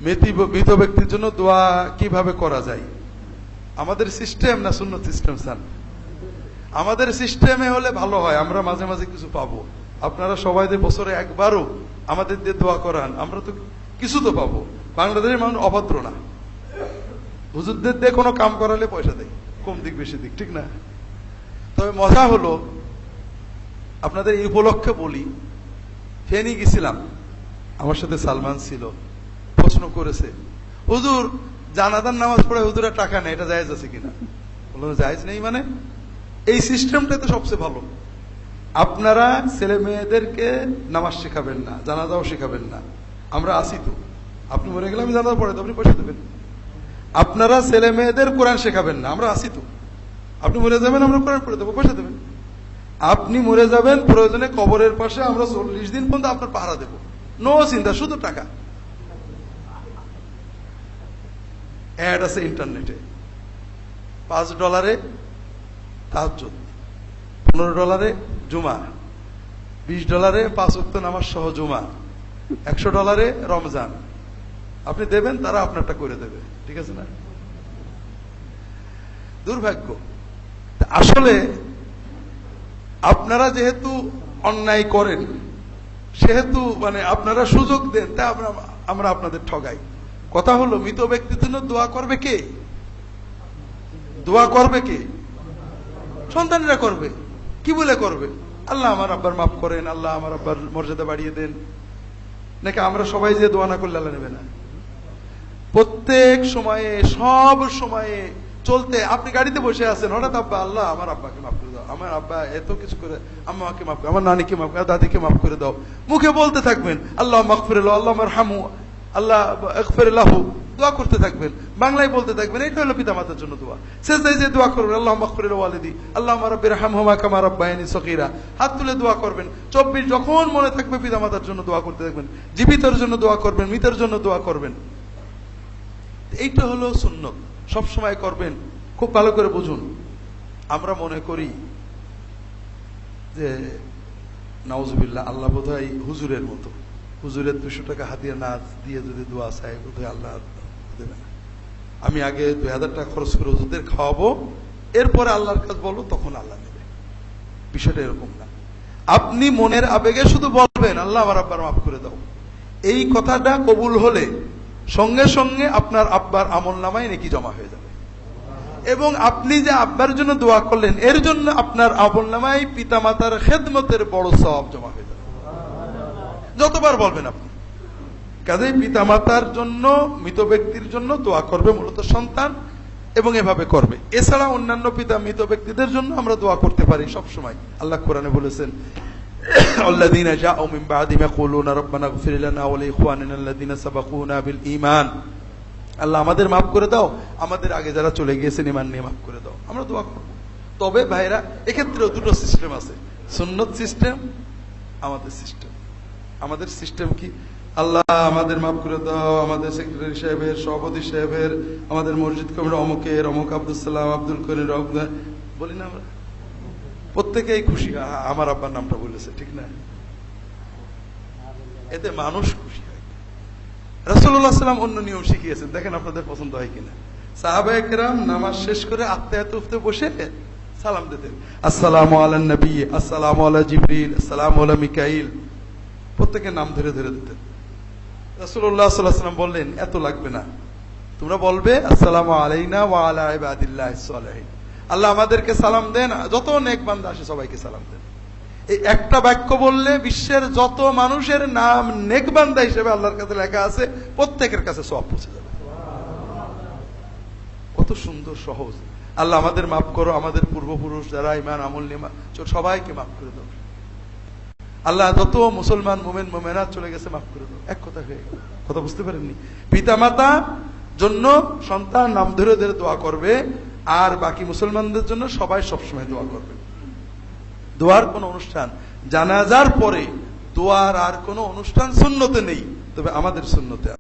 মৃত ব্যক্তির জন্য দোয়া কিভাবে করা যায়? আমাদের সিস্টেম না সুন্নত সিস্টেম স্যার? আমাদের সিস্টেমে হলে ভালো হয়, আমরা মাঝে মাঝে কিছু পাবো। আপনারা সবাই যে বছরে একবারও আমাদের দিয়ে দোয়া করান, আমরা তো কিছু তো পাবো। বাংলাদেশের মানুষ অভদ্র না, হুজুরদের দিয়ে কোনো কাম করালে পয়সা দেয়, কম দিক বেশি দিক, ঠিক না? তবে মজা হলো, আপনাদের এই উপলক্ষে বলি, ফেনী গেছিলাম, আমার সাথে সালমান ছিল, প্রশ্ন করেছে, হুজুর জানাজার নামাজ পড়ে হুজুরের টাকা নেই, এটা জায়েজ আছে কিনা? বললাম জায়েজ নেই মানে? এই সিস্টেমটা তো সবচেয়ে ভালো। আপনারা ছেলে মেয়েদেরকে নামাজ শেখাবেন না, জানাজাও শেখাবেন না, আমরা আসি তো। আপনি মরে গেলে আমি জানাজা পড়ে দেবো, আপনি পয়সা দেবেন। আপনারা ছেলে মেয়েদের কোরআন শেখাবেন না, আমরা আসি তো। আপনি মরে যাবেন, আমরা কোরআন পড়ে দেবো, পয়সা দেবেন। আপনি মরে যাবেন, প্রয়োজনে কবরের পাশে আমরা 40 দিন পর্যন্ত আপনার পাহারা দেবো, নো চিন্তা, শুধু টাকা। অ্যাড আছে ইন্টারনেটে, $5 তাহাজ্জুদ, $15 জুমা, $20 5 ওয়াক্ত নামাজ সহ জুমা, $100 রমজান। আপনি দেবেন, তারা আপনারটা করে দেবে, ঠিক আছে না? দুর্ভাগ্য। আসলে আপনারা যেহেতু অন্যায় করেন, সেহেতু মানে আপনারা সুযোগ দেন, তা আমরা আপনাদের ঠগাই। কথা হলো, মৃত ব্যক্তির জন্য দোয়া করবে কে? দোয়া করবে কে? সন্তানেরা করবে। কি বলে করবে? আল্লাহ আমার আব্বার মাফ করেন, আল্লাহ আমার আব্বার মর্যাদা বাড়িয়ে দেন। নাকি আমরা সবাই যে দোয়া না করলে আল্লাহ নেবে না? প্রত্যেক সময়ে, সব সময়ে চলতে, আপনি গাড়িতে বসে আছেন, হঠাৎ আব্বা, আল্লাহ আমার আব্বাকে মাফ করে দাও, আমার আব্বা এত কিছু করে, আম্মাকে মাফ করে, আমার নানিকে মাফ করে, দাদিকে মাফ করে দাও। মুখে বলতে থাকবেন আল্লাহ মাগফিরলাহু, আল্লাহ মারহামু, আল্লাহ ইগফিরলাহু, দোয়া করতে থাকবেন, বাংলায় বলতে থাকবেন। এটা হলো পিতামাতার জন্য দোয়া। সেজদায় যে দোয়া করবেন আল্লাহ মাগফির ওয়ালিদি, আল্লাহুম্মা রাব্বিরহামহুমা কামা রাব্বায়ানি সগীরা, হাত তুলে দোয়া করবেন। 24 যখন মনে থাকবে পিতামাতার জন্য দোয়া করতে থাকবেন, জীবিতর জন্য দোয়া করবেন, মৃতের জন্য দোয়া করবেন। এইটা হলো সুন্নত, সব সময় করবেন। খুব ভালো করে বুঝুন। আমরা মনে করি যে নাউজুবিল্লাহ, আল্লাহ বোধহয় হুজুরের মতো, হুজুরের 200 টাকা হাদিয়া না দিয়ে যদি দোয়া চাই, বোধহয় আল্লাহ দেবে না। আমি আগে 2000 টাকা খরচ করে হুজুরদের খাওয়াবো, এরপরে আল্লাহর কাছে বলবো, তখন আল্লাহ নেবে। বিষয়টা এরকম না। আপনি মনের আবেগে শুধু বলবেন আল্লাহ আমার আব্বার মাফ করে দাও, এই কথাটা কবুল হলে সঙ্গে সঙ্গে আপনার আব্বার আমলনামায় নেকি জমা হয়ে যাবে। এবং আপনি যে আব্বার জন্য দোয়া করলেন, এর জন্য আপনার আমলনামায় পিতামাতার খেদমতের বড় সওয়াব জমা হয়ে যাবে, যতবার বলবেন আপনি। কাজেই পিতামাতার জন্য, মৃত ব্যক্তির জন্য দোয়া করবে মূলত সন্তান, এবং এভাবে করবে। এছাড়া অন্যান্য মৃত ব্যক্তিদের জন্য আমরা দোয়া করতে পারি সব সময়। আল্লাহ কোরআনে বলেছেন, আল্লাযীনা জাউ মিন বা'দিহিম ইয়াকুলুনা রাব্বানা ইগফির লানা ওয়া লিইখওয়ানিনা আল্লাযীনা সাবাকুনা বিল ঈমান। আল্লাহ আমাদের মাফ করে দাও, আমাদের আগে যারা চলে গিয়েছেন ঈমান নিয়ে মাফ করে দাও। আমরা দোয়া করব। তবে ভাইরা, এক্ষেত্রেও দুটো সিস্টেম আছে, সুন্নত সিস্টেম, আমাদের সিস্টেম। আমাদের সিস্টেম কি? আল্লাহ আমাদের মাফ করে দাও, আমাদের সেক্রেটারি সাহেবের, সভাপতি সাহেবের, আমাদের মসজিদ কমিটির অমুকের, অমুক আব্দুল সালাম, আব্দুল করিম, বলি না আমরা? প্রত্যেকেই খুশি, আমার আব্বার নামটা বলেছে, ঠিক না? এতে মানুষ খুশি হয়। রাসূলুল্লাহ সাল্লাল্লাহু আলাইহি ওয়াসাল্লাম অন্য নিয়ম শিখিয়েছেন, দেখেন আপনাদের পছন্দ হয় কিনা। সাহাবায়ে কেরাম নামাজ শেষ করে আত্তাহিয়াত উফতে বসে সালাম দিতেন, আসসালামু আলান নবী, আসসালামু আলা জিবরিল, আসসালামু আলা মিকাইল, প্রত্যেকের নাম ধরে ধরে দিতেন। রাসূলুল্লাহ সাল্লাল্লাহু আলাইহি ওয়াসাল্লাম বললেন, এত লাগবে না, তোমরা বলবে আসসালামু আলাইনা ওয়া আলা ইবাদিল্লাহিস সালিহিন, আল্লাহ আমাদেরকে সালাম দেন, যত নেক বান্দা আসে সবাইকে সালাম দেন। এই একটা বাক্য বললে বিশ্বের যত মানুষের নাম নেক বান্দা হিসেবে আল্লাহর কাছে লেখা আছে, প্রত্যেকের কাছে সওয়াব পৌঁছে যাবে। কত সুন্দর, সহজ। আল্লাহ আমাদের মাফ করো, আমাদের পূর্বপুরুষ যারা ঈমান আমল নিয়ে সবাইকে মাফ করে দাও। আল্লাহ যত মুসলমান মুমিন মুমিনাত চলে গেছে মাফ করে দাও। এক কথা হয়ে গেল। কথা বুঝতে পারেননি? পিতামাতা জন্য সন্তান নাম ধরে ধরে দোয়া করবে, আর বাকি মুসলমানদের জন্য সবাই সবসময় দোয়া করবে। দোয়ার কোন অনুষ্ঠান, জানাজার পরে দোয়ার আর কোন অনুষ্ঠান সুন্নতে নেই, তবে আমাদের সুন্নতে